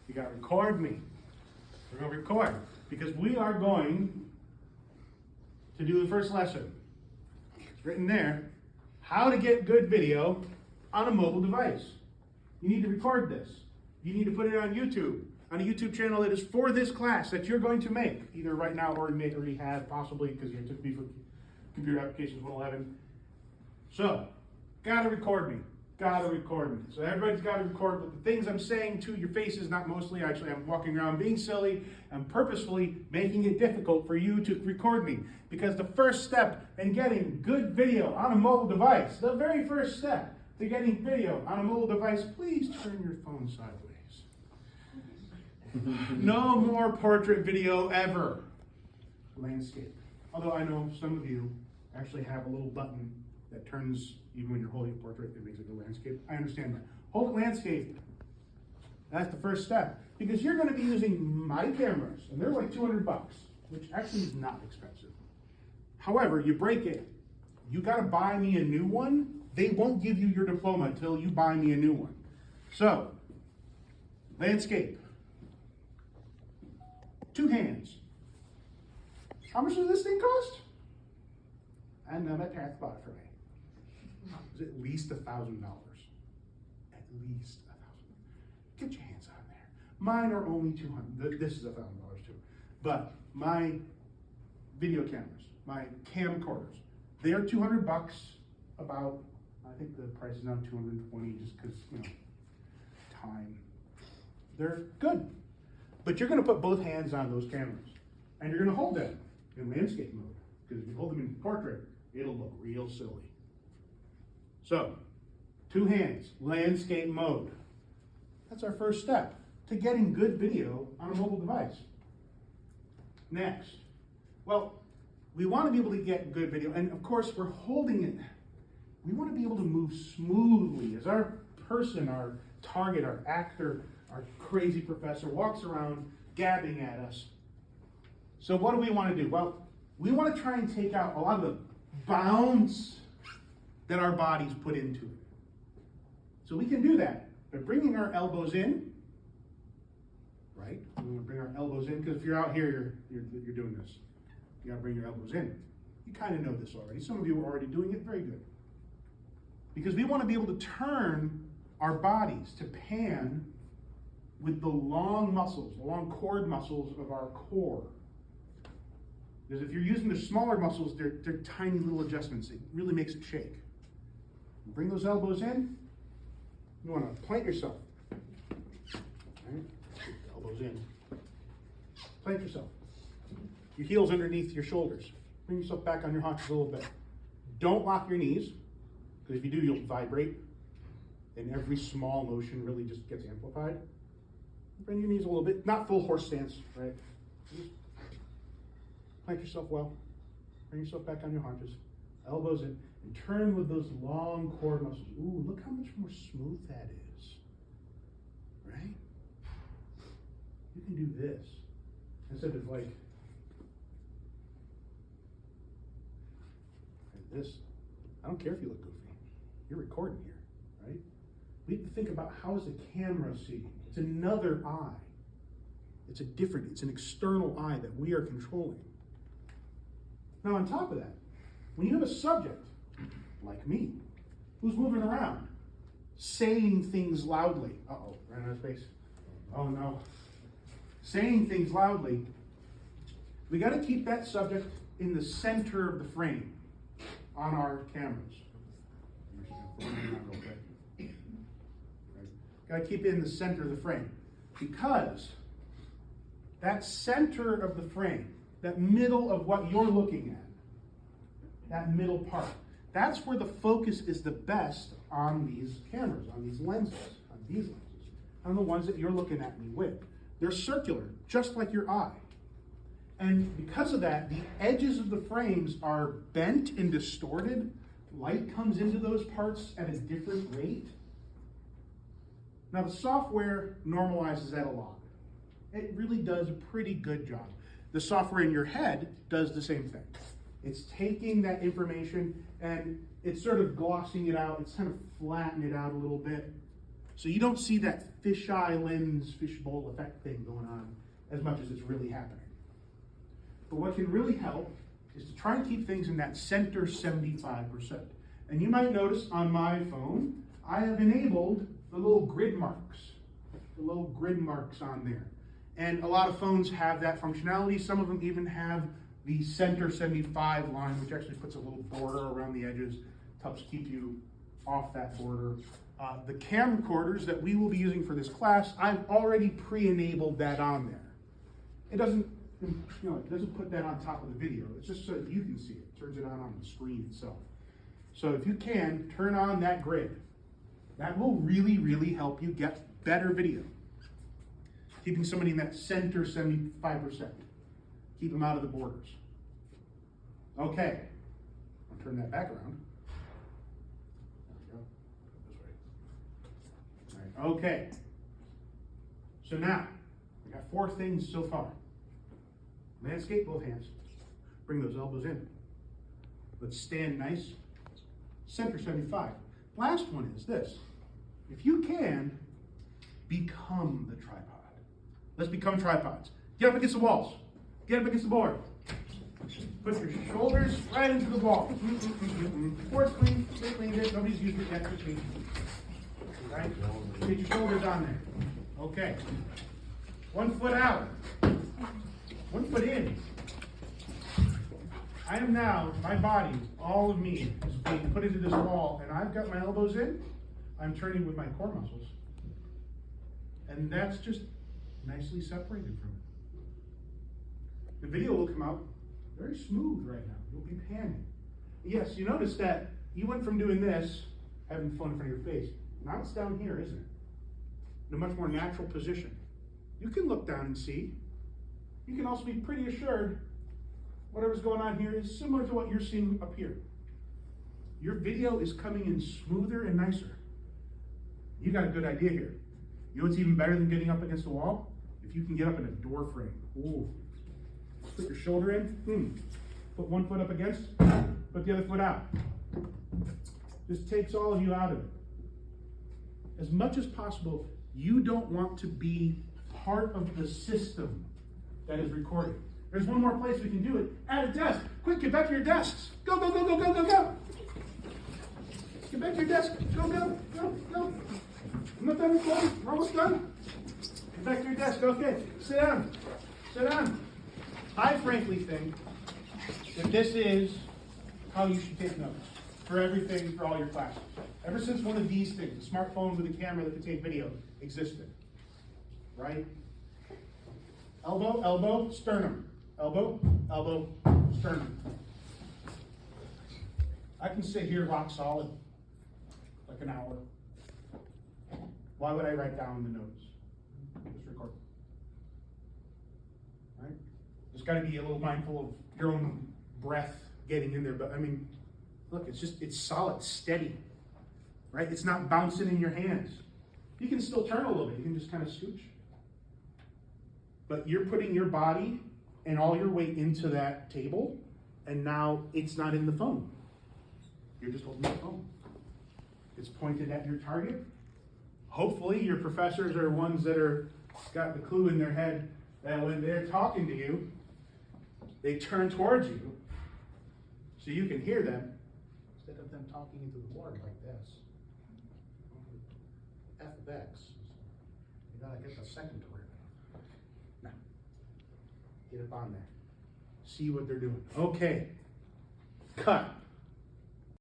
You got to record me. We're going to record because we are going to do the first lesson. It's written there, how to get good video on a mobile device. You need to record this. You need to put it on YouTube, on a YouTube channel that is for this class that you're going to make, either right now or you may already have, possibly, because you took me for Computer Applications 111. So, gotta record me. Gotta record me. So everybody's gotta record, but the things I'm saying to your faces, not mostly, actually I'm walking around being silly and purposefully making it difficult for you to record me. Because the first step in getting good video on a mobile device, the very first step to getting video on a mobile device, please turn your phone sideways. No more portrait video ever. Landscape. Although I know some of you actually have a little button that turns, even when you're holding a portrait, it makes it go landscape. I understand that. Hold it landscape. That's the first step. Because you're going to be using my cameras, and they're like $200, which actually is not expensive. However, you break it. You got to buy me a new one. They won't give you your diploma until you buy me a new one. So, landscape. 2 hands. How much does this thing cost? I know my parents bought it for me. It's at least $1,000. At least $1,000. Get your hands on there. Mine are only $200. This is $1,000 too. But my video cameras, my camcorders, they are $200 about. I think the price is now $220 just because, time. They're good. But you're going to put both hands on those cameras. And you're going to hold them in landscape mode. Because if you hold them in portrait, it'll look real silly. So, 2 hands, landscape mode. That's our first step to getting good video on a mobile device. Next, well, we want to be able to get good video, and of course we're holding it. We want to be able to move smoothly as our person, our target, our actor, our crazy professor walks around gabbing at us. So what do we want to do? Well, we want to try and take out a lot of the bounce that our bodies put into it. So we can do that by bringing our elbows in, right? We want to bring our elbows in, because if you're out here, you're doing this. You got to bring your elbows in. You kind of know this already. Some of you are already doing it very good. Because we want to be able to turn our bodies to pan with the long muscles, the long cord muscles of our core. Because if you're using the smaller muscles, they're tiny little adjustments. It really makes it shake. Bring those elbows in. You want to plant yourself. Right? Elbows in. Plant yourself. Your heels underneath your shoulders. Bring yourself back on your haunches a little bit. Don't lock your knees, because if you do, you'll vibrate. And every small motion really just gets amplified. Bend your knees a little bit. Not full horse stance, right? Just plant yourself well. Bring yourself back on your haunches. Elbows in. And turn with those long core muscles. Ooh, look how much more smooth that is. Right? You can do this. Instead of like this. I don't care if you look goofy. You're recording here, right? We have to think about, how is the camera seeing? It's another eye. It's an external eye that we are controlling. Now on top of that, when you have a subject, like me, who's moving around, saying things loudly. Uh-oh, ran out of space. Oh no. Saying things loudly, we got to keep that subject in the center of the frame on our cameras. Got to keep it in the center of the frame, because that center of the frame, that middle of what you're looking at, that middle part, that's where the focus is the best on these cameras, on these lenses, on the ones that you're looking at me with. They're circular, just like your eye. And because of that, the edges of the frames are bent and distorted. Light comes into those parts at a different rate. Now the software normalizes that a lot. It really does a pretty good job. The software in your head does the same thing. It's taking that information and it's sort of glossing it out. It's kind of flattening it out a little bit. So you don't see that fisheye lens, fishbowl effect thing going on as much as it's really happening. But what can really help is to try and keep things in that center 75%. And you might notice on my phone, I have enabled the little grid marks on there. And a lot of phones have that functionality. Some of them even have the center 75 line, which actually puts a little border around the edges, helps keep you off that border. The camcorders that we will be using for this class, I've already pre-enabled that on there. It doesn't, it doesn't put that on top of the video. It's just so that you can see it. It turns it on the screen itself. So if you can, turn on that grid. That will really, really help you get better video. Keeping somebody in that center 75%. Keep them out of the borders. Okay, I'll turn that back around. There we go. This way. All right. Okay. So now, we got 4 things so far. Landscape, both hands. Bring those elbows in. Let's stand nice. Center 75. Last one is this. If you can, become the tripod. Let's become tripods. Get up against the walls. Get up against the board. Put your shoulders right into the wall. Board's clean. Stay clean. Nobody's used it yet. Just clean. Right? Get your shoulders on there. Okay. 1 foot out. 1 foot in. I am now, my body, all of me, is being put into this wall, and I've got my elbows in. I'm turning with my core muscles. And that's just nicely separated from it. The video will come out very smooth right now. You'll be panning. Yes, you notice that you went from doing this, having the phone in front of your face. Now it's down here, isn't it? In a much more natural position. You can look down and see. You can also be pretty assured whatever's going on here is similar to what you're seeing up here. Your video is coming in smoother and nicer. You got a good idea here. You know what's even better than getting up against the wall? If you can get up in a door frame. Ooh. Put your shoulder in. Put 1 foot up against. Put the other foot out. Just takes all of you out of it. As much as possible, you don't want to be part of the system that is recording. There's one more place we can do it. At a desk. Quick, get back to your desks. Go, go, go, go, go, go, go. Get back to your desk. Go, go, go, go. I'm not done recording. We're almost done. Get back to your desk. Okay. Sit down. Sit down. I frankly think that this is how you should take notes for everything, for all your classes. Ever since one of these things, a smartphone with a camera that could take video, existed. Right? Elbow, elbow, sternum. Elbow, elbow, sternum. I can sit here rock solid, like an hour. Why would I write down the notes? Just record. Right? Just got to be a little mindful of your own breath getting in there. But I mean, look, it's solid, steady. Right? It's not bouncing in your hands. You can still turn a little bit. You can just kind of scooch. But you're putting your body and all your weight into that table, and now it's not in the phone. You're just holding the phone. It's pointed at your target. Hopefully your professors are ones that are got the clue in their head that when they're talking to you, they turn towards you so you can hear them instead of them talking into the board like this. F of X. You gotta get the second to work. Now, get up on there. See what they're doing. Okay. Cut.